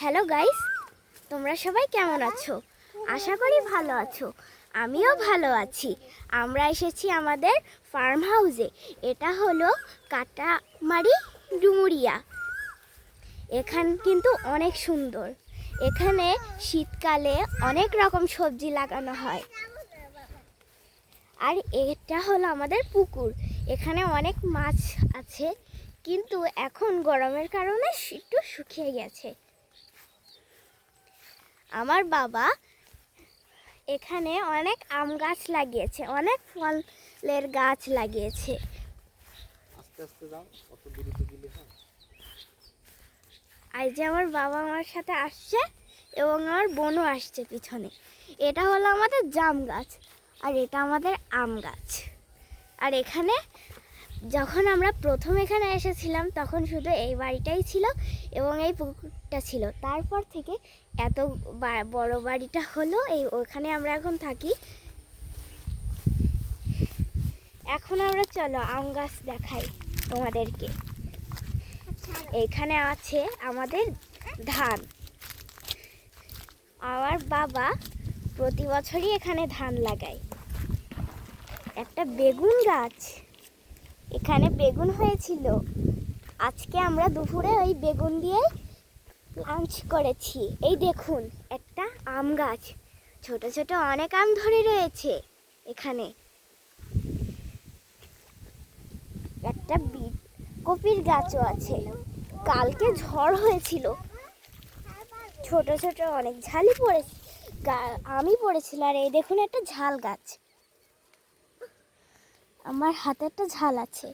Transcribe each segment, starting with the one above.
Hello guys, তোমরা সবাই কেমন আছো? আশা করি ভালো আছো। আমিও ভালো আছি। আমরা এসেছি আমাদের ফার্ম হাউসে। এটা হলো কাটামারি ডুমুরিয়া। এখান কিন্তু অনেক সুন্দর। এখানে শীতকালে অনেক রকম সবজি লাগানো হয়। আর এটা হলো আমাদের পুকুর। এখানে অনেক মাছ আছে, কিন্তু এখন গরমের কারণে একটু শুকিয়ে গেছে। আমার বাবা এখানে অনেক আম গাছ লাগিয়েছে, অনেক ফলের গাছ লাগিয়েছে। আস্তে আস্তে যাও, কত দূরে গেলে হয়। আর যে আমার বাবা আমার সাথে আসছে এবং আমার বোনও আসছে পিছনে। এটা হলো আমাদের জাম গাছ, আর এটা আমাদের আম গাছ। আর এখানে যখন আমরা প্রথম এখানে এসেছিলাম তখন শুধু এই বাড়িটাই ছিল এবং এই পুকুরটা ছিল। তারপর থেকে এত বড় বাড়িটা হলো, ওখানে আমরা এখন থাকি। এখন আমরা চলো আম গাছ দেখাই তোমাদেরকে। এখানে আছে আমাদের ধান। আমার বাবা প্রতি বছরই এখানে ধান লাগায়। একটা বেগুন গাছ, এখানে বেগুন হয়েছিল। আজকে আমরা দুপুরে ওই বেগুন দিয়ে লাঞ্চ করেছি। এই দেখুন একটা আম গাছ, ছোট ছোট অনেক আম ধরে রয়েছে এখানে। একটা কপির গাছও আছে। কালকে ঝড় হয়েছিল, ছোট ছোট অনেক ঝালই পড়েছে, আমি পড়েছিল। আর এই দেখুন একটা ঝাল গাছ, আমার হাতে একটা ঝাল আছে।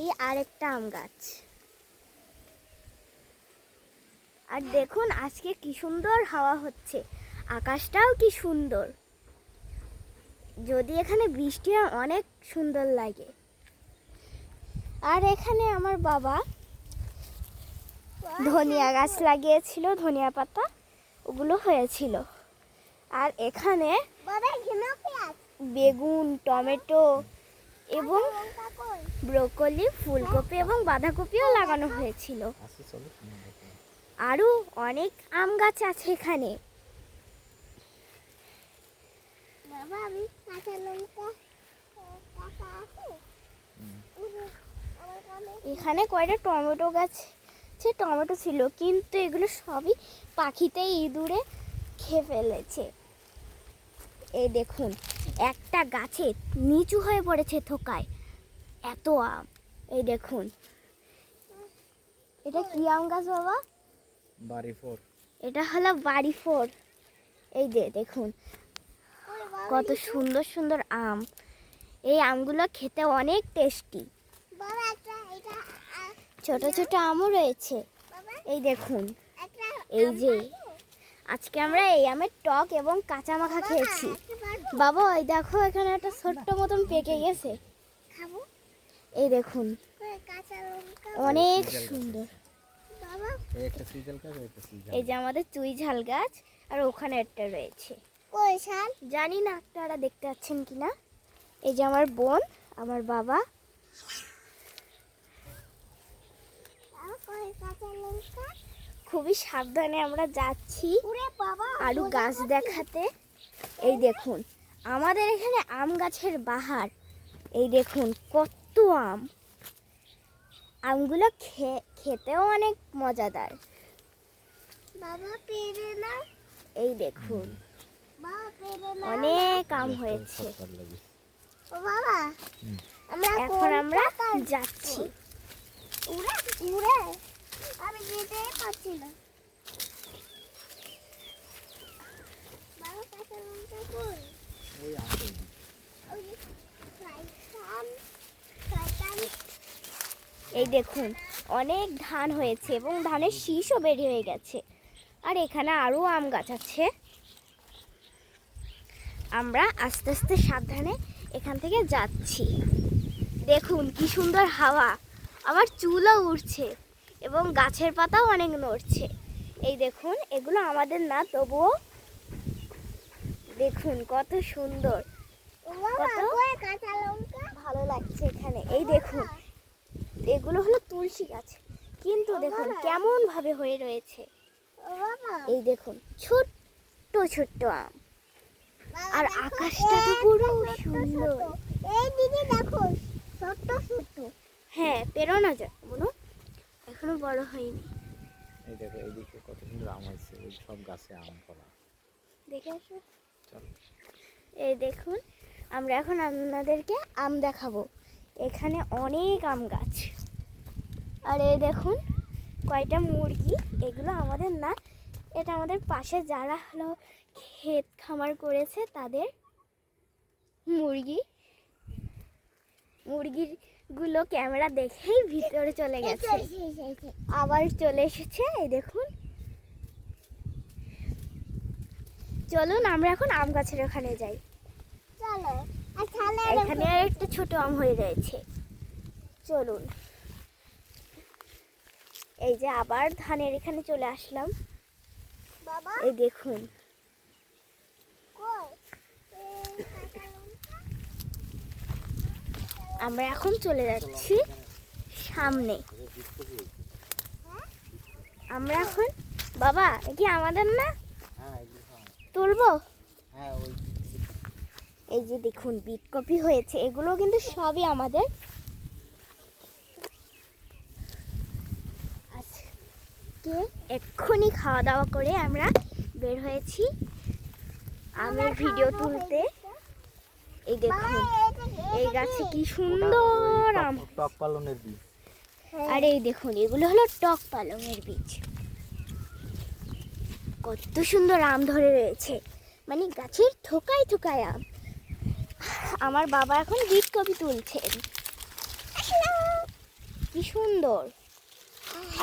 এই আরেকটা আম গাছ। আর দেখুন আজকে কি সুন্দর হাওয়া হচ্ছে, আকাশটাও কি সুন্দর। যদি এখানে বৃষ্টি হয় অনেক সুন্দর লাগে। আর এখানে আমার বাবা ধনিয়া গাছ লাগিয়েছিল, ধনিয়া পাতা ওগুলো হয়েছিল। আর এখানে বেগুন, টমেটো এবং ব্রোকলি, ফুলকপি এবং বাঁধাকপিও লাগানো হয়েছিল। আরও অনেক আম গাছ আছে এখানে। এখানে কয়টা টমেটো গাছ, টমেটো ছিল, কিন্তু এগুলো সবই পাখিতে ইঁদুরে খেয়ে ফেলেছে। এই দেখুন একটা গাছে নিচু হয়ে পড়েছে থোকায়, এত আম। এই দেখুন এটা কি আম গাছ বাবা? বাড়িফোর। এটা হলো বাড়িফোর। এই দেখুন কত সুন্দর সুন্দর আম। এই আমগুলো খেতে অনেক টেস্টি। ছোট ছোট আমও রয়েছে। এই দেখুন, এই যে আজকে আমরা এই আমের টক এবং কাঁচা মাখা খেয়েছি। বাবা ওই দেখো এখানে একটা ছোট্ট মতন পেকে গেছে, এই দেখুন অনেক সুন্দর। এই যে আমাদের চুই ঝাল গাছ, আর ওখানে একটা রয়েছে, জানি না আপনারা দেখতে পাচ্ছেন কিনা। এই যে আমার বোন, আমার বাবা। খুবই সাবধানে আমরা যাচ্ছি আরো গাছ দেখাতে। এই দেখুন আমাদের এখানে আম গাছের বাহার। এই দেখুন কত আম, আমগুলো খেতেও অনেক মজাদার। এই দেখুন অনেক আম হয়েছে। এখন আমরা যাচ্ছি। আমি যেতেই পারছি না। এই দেখুন অনেক ধান হয়েছে এবং ধানের শীষও বের হয়ে গেছে। আর এখানে আরো আম গাছ আছে। আমরা আস্তে আস্তে সাবধানে এখান থেকে যাচ্ছি। দেখুন কি সুন্দর হাওয়া, আবার চুলও উঠছে এবং গাছের পাতাও অনেক নড়ছে। এই দেখুন এগুলো আমাদের না, তবুও দেখুন কত সুন্দর, কত লাগছে এখানে। এই দেখুন, এগুলো হলো তুলসী গাছ, কিন্তু দেখুন কেমন ভাবে হয়ে রয়েছে। এই দেখুন ছোট্ট ছোট্ট আম, আর আকাশটা তো পুরো সুন্দর। এই দিদি দেখো ছোট্ট ছোট্ট। হ্যাঁ, পেরো না যা বলো, এখনো বড় হয়নি। এই দেখো এইদিকে কত সুন্দর আম হয়েছে, ওই সব গাছে আম ফলা। দেখে আসো। চলো। এই দেখুন, আমরা এখন আপনাদেরকে আম দেখাবো। এখানে অনেক আম গাছ, আর এই দেখুন কয়টা মুরগি। এগুলো আমাদের না, এটা আমাদের পাশে যারা হলো ক্ষেত খামার করেছে তাদের মুরগি। মুরগিগুলো ক্যামেরা দেখেই ভিতরে চলে গেছে, আবার চলে এসেছে। এই দেখুন, চলুন আমরা এখন আম গাছের ওখানে যাই। চলো। আর তাহলে এখানে আর একটা ছোট আম হয়ে রয়েছে, চলুন। এই যে আবার ধানের এখানে চলে আসলাম। বাবা এই দেখুন, কই? আমরা এখন চলে যাচ্ছি সামনে। আমরা এখন, বাবা এ কি আমাদের না, হ্যাঁ এগুলো খাও। তুলবো? হ্যাঁ ওই এই যে দেখুন বিট কপি হয়েছে, এগুলো কিন্তু সবই আমাদের। আজকে এক্ষুনি খাওয়া দাওয়া করে আমরা বের হয়েছি আমের ভিডিও তুলতে। এই দেখুন এই গাছে কি সুন্দর আম, টক পালনের বীজ। আর এই দেখুন এগুলো হলো টক পালংয়ের বীজ। কত সুন্দর আম ধরে রয়েছে, মানে গাছের থোকায় থোকায় আম। আমার বাবা এখন বিট কপি তুলছেন, কি সুন্দর।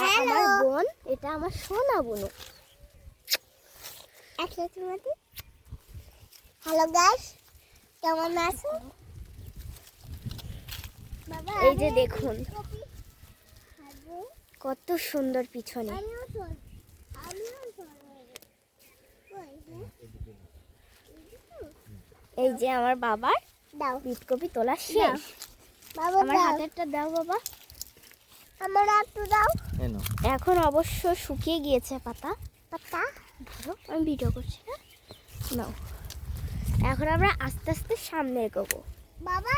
আর আমার বোন, এটা আমার সোনা বোন। হ্যালো গাইস, কেমন আছো? বাবা এই যে দেখুন কত সুন্দর পিছনে। আমিও চল। এই যে আমার বাবার দাও বিট কপি তোলা শেষ। বাবা আমার দাও, হাতেরটা দাও বাবা। আমার একটু দাও। এই নাও। এখন অবশ্য শুকিয়ে গিয়েছে পাতা। পাতা ধরো, আমি ভিডিও করছি না, নাও। এখন আমরা আস্তে আস্তে সামনে এগোবো। বাবা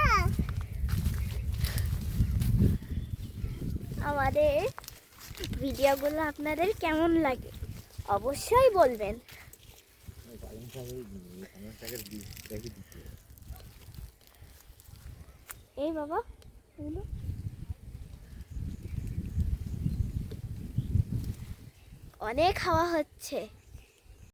আমাদের ভিডিওগুলো আপনাদের কেমন লাগে অবশ্যই বলবেন। ওই পালং শাকের বীজ দেখি দিতে। এই বাবা, এগুলো অনেক হাওয়া হচ্ছে।